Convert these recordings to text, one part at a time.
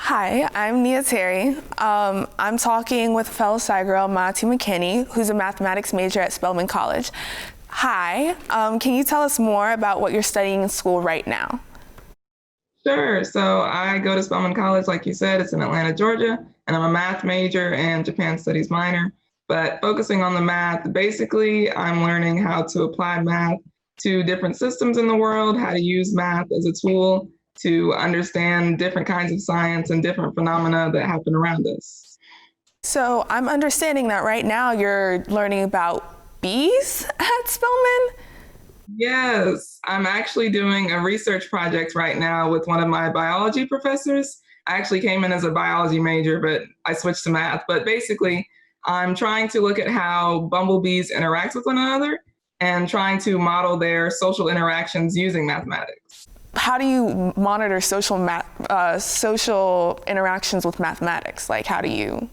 Hi, I'm Nia Terry. I'm talking with fellow SciGirl Maati McKinney, who's a mathematics major at Spelman College. Hi, can you tell us more about what you're studying in school right now? Sure. So I go to Spelman College, like you said, it's in Atlanta, Georgia, and I'm a math major and Japan studies minor. But focusing on the math, basically, I'm learning how to apply math to different systems in the world, how to use math as a tool to understand different kinds of science and different phenomena that happen around us. So I'm understanding that right now you're learning about bees at Spelman. Yes, I'm actually doing a research project right now with one of my biology professors. I actually came in as a biology major, but I switched to math. But basically, I'm trying to look at how bumblebees interact with one another and trying to model their social interactions using mathematics. How do you monitor social interactions with mathematics? Like, how do you?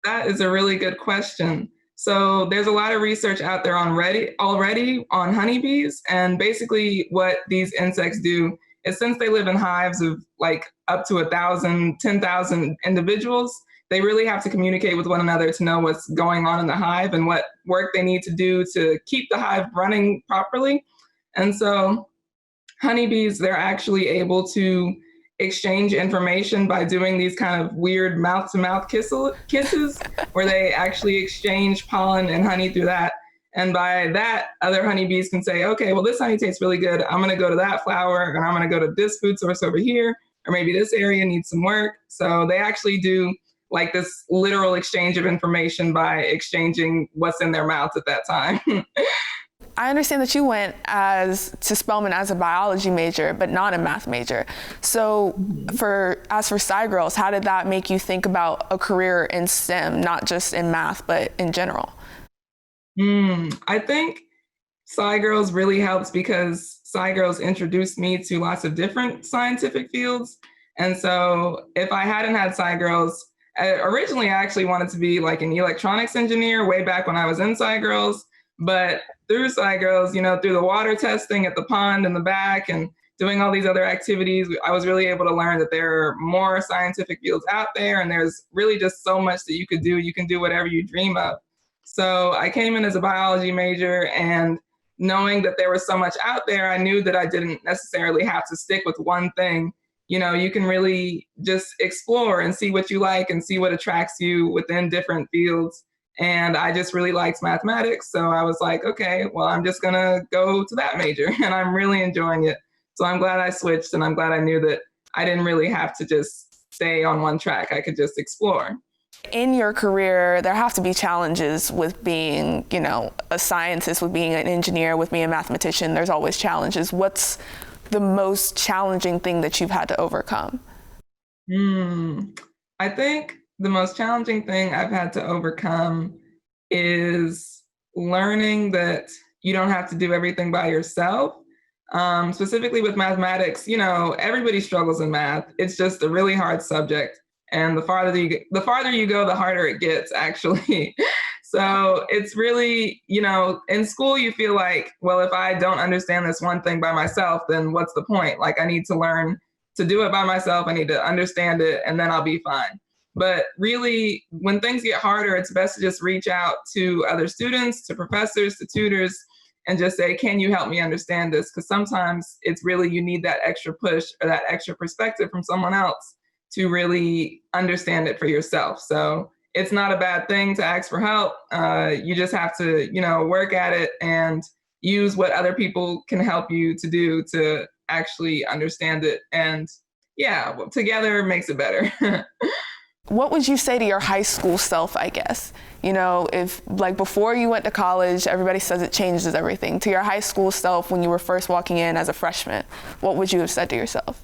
That is a really good question. So there's a lot of research out there already on honeybees, and basically what these insects do is since they live in hives of like up to 1,000, 10,000 individuals, they really have to communicate with one another to know what's going on in the hive and what work they need to do to keep the hive running properly. And so honeybees, they're actually able to exchange information by doing these kind of weird mouth to mouth kisses where they actually exchange pollen and honey through that. And by that, other honeybees can say, okay, well, this honey tastes really good. I'm going to go to that flower and I'm going to go to this food source over here, or maybe this area needs some work. So they actually do like this literal exchange of information by exchanging what's in their mouth at that time. I understand that you went as to Spelman as a biology major, but not a math major. So as for SciGirls, how did that make you think about a career in STEM, not just in math, but in general? I think SciGirls really helps because SciGirls introduced me to lots of different scientific fields. And so if I hadn't had SciGirls, originally I actually wanted to be like an electronics engineer way back when I was in SciGirls. But through SciGirls, through the water testing at the pond in the back and doing all these other activities, I was really able to learn that there are more scientific fields out there and there's really just so much that you could do. You can do whatever you dream of. So I came in as a biology major, and knowing that there was so much out there, I knew that I didn't necessarily have to stick with one thing. You can really just explore and see what you like and see what attracts you within different fields. And I just really liked mathematics. So I was like, okay, well, I'm just going to go to that major. And I'm really enjoying it. So I'm glad I switched, and I'm glad I knew that I didn't really have to just stay on one track. I could just explore. In your career, there have to be challenges with being, a scientist, with being an engineer, with being a mathematician. There's always challenges. What's the most challenging thing that you've had to overcome? I think the most challenging thing I've had to overcome is learning that you don't have to do everything by yourself. Specifically with mathematics, everybody struggles in math. It's just a really hard subject. And the farther you go, the harder it gets, actually. So it's really, in school, you feel like, well, if I don't understand this one thing by myself, then what's the point? Like, I need to learn to do it by myself. I need to understand it, and then I'll be fine. But really, when things get harder, it's best to just reach out to other students, to professors, to tutors, and just say, can you help me understand this? Because sometimes it's really, you need that extra push or that extra perspective from someone else to really understand it for yourself. So it's not a bad thing to ask for help. You just have to, work at it and use what other people can help you to do to actually understand it. And yeah, together makes it better. What would you say to your high school self, I guess? If like before you went to college, everybody says it changes everything. To your high school self when you were first walking in as a freshman, what would you have said to yourself?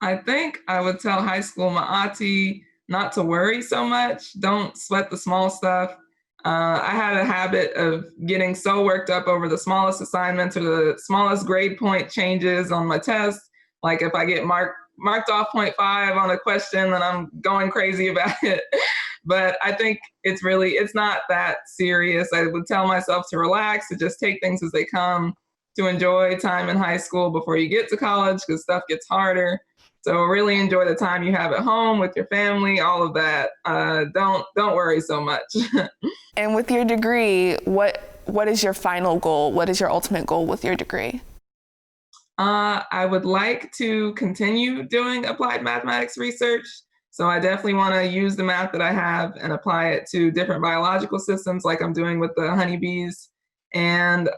I think I would tell high school Maati not to worry so much. Don't sweat the small stuff. I had a habit of getting so worked up over the smallest assignments or the smallest grade point changes on my test. Like if I get marked off point 0.5 on a question, then I'm going crazy about it. But I think it's not that serious. I would tell myself to relax, to just take things as they come, to enjoy time in high school before you get to college because stuff gets harder. So really enjoy the time you have at home with your family, all of that. Don't worry so much. And with your degree, what is your final goal? What is your ultimate goal with your degree? I would like to continue doing applied mathematics research. So I definitely want to use the math that I have and apply it to different biological systems, like I'm doing with the honeybees. And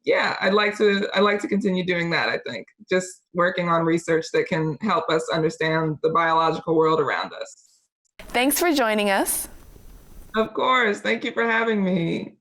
yeah, I'd like to continue doing that. I think just working on research that can help us understand the biological world around us. Thanks for joining us. Of course. Thank you for having me.